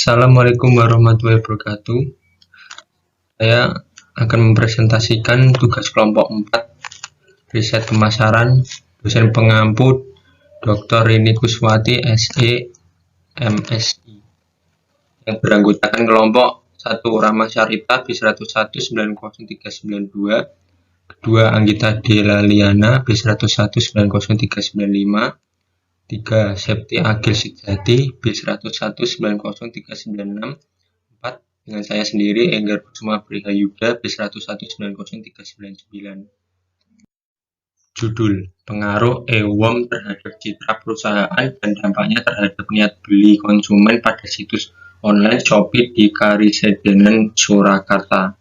Assalamualaikum warahmatullahi wabarakatuh. Saya akan mempresentasikan tugas kelompok 4 riset pemasaran dosen pengampu Dr. Rini Kuswati SE MSI yang beranggotakan kelompok 1 Rama Syarita B101 903992, kedua Anggita Delaliana B101 90395, 3 Septi Agil Sejati B101 90396, 4 dengan saya sendiri Enggar Kusuma Brihayuda B101 90399. Judul: Pengaruh EWOM terhadap citra perusahaan dan dampaknya terhadap niat beli konsumen pada situs online Shopee di Karisedenan, Surakarta.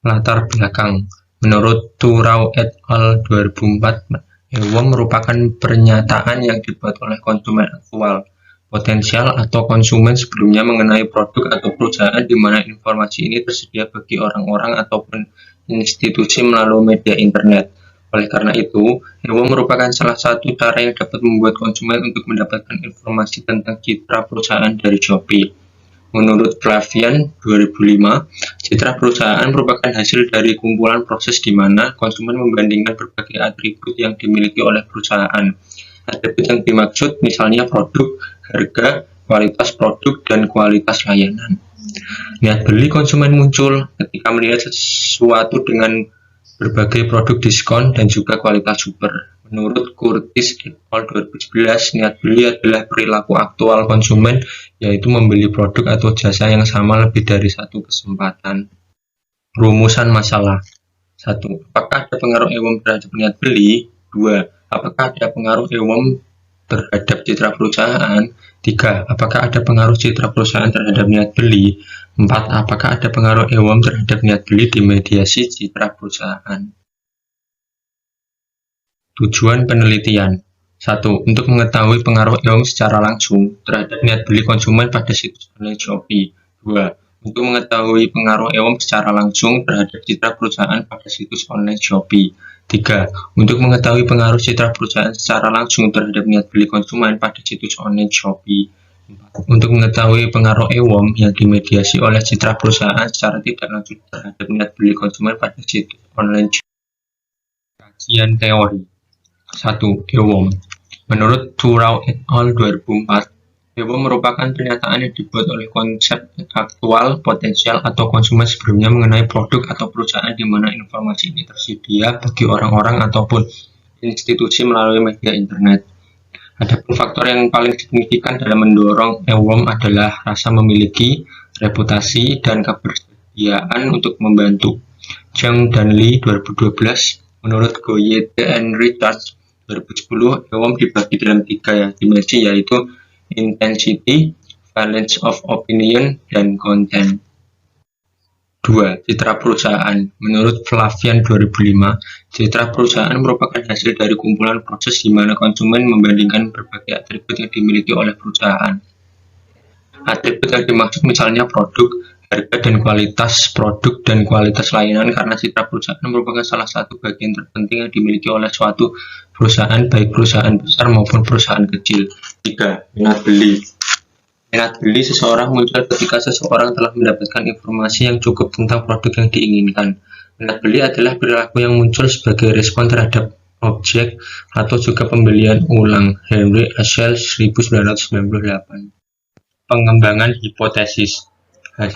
Latar belakang: menurut Turau et al. 2004, EWOM merupakan pernyataan yang dibuat oleh konsumen aktual, potensial, atau konsumen sebelumnya mengenai produk atau perusahaan di mana informasi ini tersedia bagi orang-orang ataupun institusi melalui media internet. Oleh karena itu, EWOM merupakan salah satu cara yang dapat membuat konsumen untuk mendapatkan informasi tentang citra perusahaan dari Shopee. Menurut Flavian 2005, citra perusahaan merupakan hasil dari kumpulan proses di mana konsumen membandingkan berbagai atribut yang dimiliki oleh perusahaan. Atribut yang dimaksud misalnya produk, harga, kualitas produk, dan kualitas layanan. Niat beli konsumen muncul ketika melihat sesuatu dengan berbagai produk diskon dan juga kualitas super. Menurut Curtis et al. 2011, niat beli adalah perilaku aktual konsumen, yaitu membeli produk atau jasa yang sama lebih dari satu kesempatan. Rumusan masalah: 1. Apakah ada pengaruh EWOM terhadap niat beli? 2. Apakah ada pengaruh EWOM terhadap citra perusahaan? 3. Apakah ada pengaruh citra perusahaan terhadap niat beli? 4. Apakah ada pengaruh EWOM terhadap niat beli di mediasi citra perusahaan? Tujuan penelitian: 1. Untuk mengetahui pengaruh EWOM secara langsung terhadap niat beli konsumen pada situs online Shopee. 2. Untuk mengetahui pengaruh EWOM secara langsung terhadap citra perusahaan pada situs online Shopee. 3. Untuk mengetahui pengaruh citra perusahaan secara langsung terhadap niat beli konsumen pada situs online Shopee. 4. Untuk mengetahui pengaruh EWOM yang dimediasi oleh citra perusahaan secara tidak langsung terhadap niat beli konsumen pada situs online Shopee. Kajian teori: 1. EWOM. Menurut Turau et al. 2004, EWOM merupakan pernyataan yang dibuat oleh konsep aktual, potensial, atau konsumen sebelumnya mengenai produk atau perusahaan di mana informasi ini tersedia bagi orang-orang ataupun institusi melalui media internet. Adapun faktor yang paling signifikan dalam mendorong EWOM adalah rasa memiliki, reputasi, dan kebersediaan untuk membantu. Zhang dan Lee 2012, menurut Goyette and Richards 2010, EWOM dibagi dalam 3 dimensi, yaitu intensity, valence of opinion, dan content. 2. Citra perusahaan. Menurut Flavian 2005, citra perusahaan merupakan hasil dari kumpulan proses di mana konsumen membandingkan berbagai atribut yang dimiliki oleh perusahaan. Atribut yang dimaksud misalnya produk, harga dan kualitas produk, dan kualitas layanan, karena citra perusahaan merupakan salah satu bagian terpenting yang dimiliki oleh suatu perusahaan, baik perusahaan besar maupun perusahaan kecil. 3. Minat beli. Minat beli seseorang muncul ketika seseorang telah mendapatkan informasi yang cukup tentang produk yang diinginkan. Minat beli adalah perilaku yang muncul sebagai respon terhadap objek atau juga pembelian ulang. Henry Ashell 1998. Pengembangan hipotesis. 1.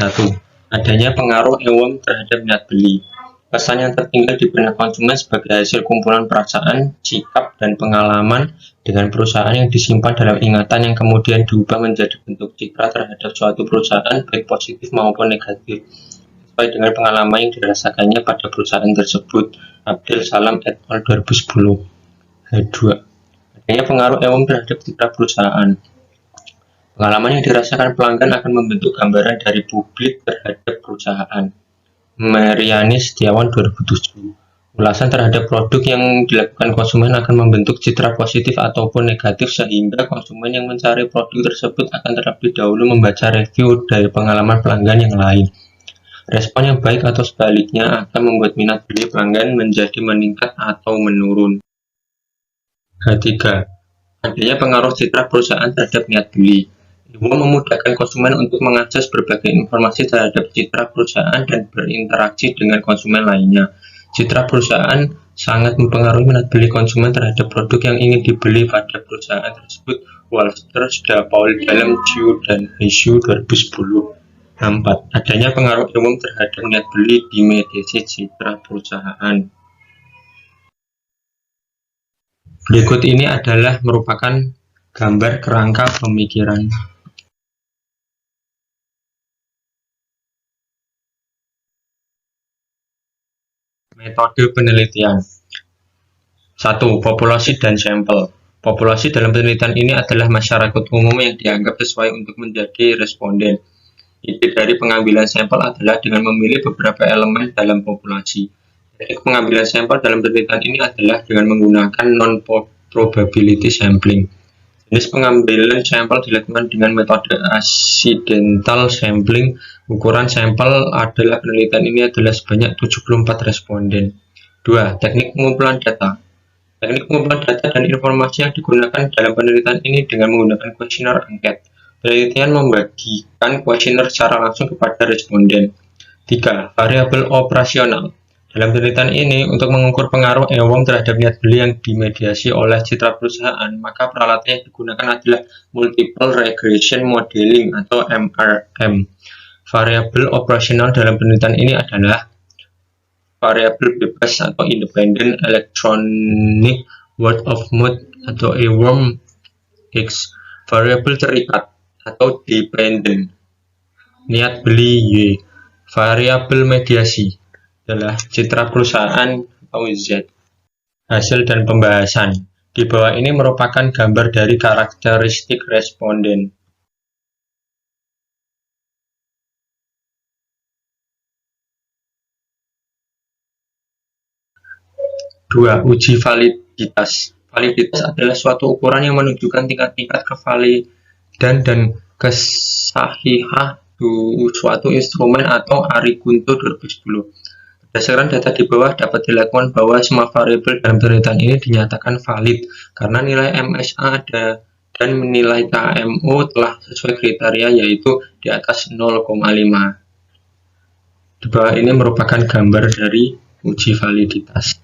Adanya pengaruh EWOM terhadap niat beli. Pesan yang tertinggal di benak konsumen sebagai hasil kumpulan perasaan, sikap, dan pengalaman dengan perusahaan yang disimpan dalam ingatan yang kemudian diubah menjadi bentuk citra terhadap suatu perusahaan, baik positif maupun negatif, sesuai dengan pengalaman yang dirasakannya pada perusahaan tersebut. Abdel Salam et al. 2010. 2. Adanya pengaruh EWOM terhadap citra perusahaan. Pengalaman yang dirasakan pelanggan akan membentuk gambaran dari publik terhadap perusahaan. Mariani Setiawan 2007. Ulasan terhadap produk yang dilakukan konsumen akan membentuk citra positif ataupun negatif, sehingga konsumen yang mencari produk tersebut akan terlebih dahulu membaca review dari pengalaman pelanggan yang lain. Respon yang baik atau sebaliknya akan membuat minat beli pelanggan menjadi meningkat atau menurun. 3. Adanya pengaruh citra perusahaan terhadap niat beli. 2. Memudahkan konsumen untuk mengakses berbagai informasi terhadap citra perusahaan dan berinteraksi dengan konsumen lainnya. Citra perusahaan sangat mempengaruhi minat beli konsumen terhadap produk yang ingin dibeli pada perusahaan tersebut. Walter Paul dalam Q dan Issue 2010. 4. Adanya pengaruh umum terhadap minat beli di mediasi citra perusahaan. Berikut ini adalah merupakan gambar kerangka pemikiran. Metode penelitian. 1. Populasi dan sampel. Populasi dalam penelitian ini adalah masyarakat umum yang dianggap sesuai untuk menjadi responden. Ide dari pengambilan sampel adalah dengan memilih beberapa elemen dalam populasi. Teknik pengambilan sampel dalam penelitian ini adalah dengan menggunakan non-probability sampling. Jenis pengambilan sampel dilakukan dengan metode accidental sampling. Ukuran sampel adalah penelitian ini adalah sebanyak 74 responden. 2. Teknik pengumpulan data. Teknik pengumpulan data dan informasi yang digunakan dalam penelitian ini dengan menggunakan kuesioner angket. Penelitian membagikan kuesioner secara langsung kepada responden. 3. Variabel operasional. Dalam penelitian ini, untuk mengukur pengaruh EWOM terhadap niat beli yang dimediasi oleh citra perusahaan, maka peralatan yang digunakan adalah Multiple Regression Modeling atau MRM. Variabel operasional dalam penelitian ini adalah variabel bebas atau Independent Electronic Word of Mouth atau EWOM X. Variabel terikat atau dependent niat beli Y. Variabel mediasi adalah citra perusahaan atau Z. Hasil dan pembahasan. Di bawah ini merupakan gambar dari karakteristik responden. 2. Uji validitas. Validitas adalah suatu ukuran yang menunjukkan tingkat-tingkat kevalidan dan kesahihan suatu instrumen atau Arikunto 2010. Berdasarkan data di bawah dapat dilakukan bahwa semua variabel dalam penelitian ini dinyatakan valid karena nilai MSA ada dan nilai KMO telah sesuai kriteria yaitu di atas 0,5. Di bawah ini merupakan gambar dari uji validitas.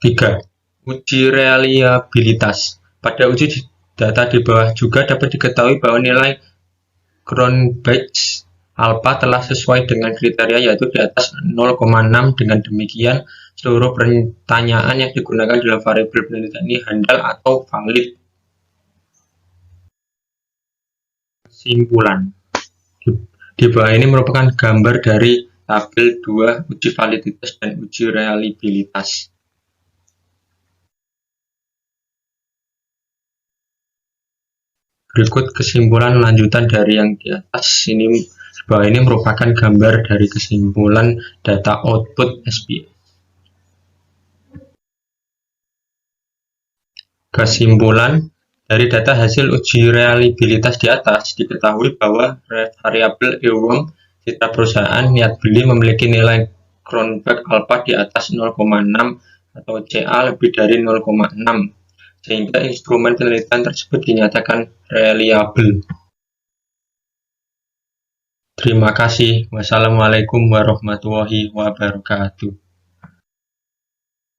3. Uji reliabilitas. Pada uji data di bawah juga dapat diketahui bahwa nilai Cronbach's alpha telah sesuai dengan kriteria yaitu di atas 0,6. Dengan demikian, seluruh pertanyaan yang digunakan dalam variabel penelitian ini handal atau valid. Kesimpulan. Di bawah ini merupakan gambar dari tabel 2 uji validitas dan uji reliabilitas. Berikut kesimpulan lanjutan dari yang di atas. Bahwa ini merupakan gambar dari kesimpulan data output SPS. Kesimpulan dari data hasil uji reliabilitas di atas diketahui bahwa variabel EWOM citra perusahaan niat beli memiliki nilai Cronbach alpha di atas 0,6 atau CA lebih dari 0,6 sehingga instrumen penelitian tersebut dinyatakan reliable. Terima kasih. Wassalamualaikum warahmatullahi wabarakatuh.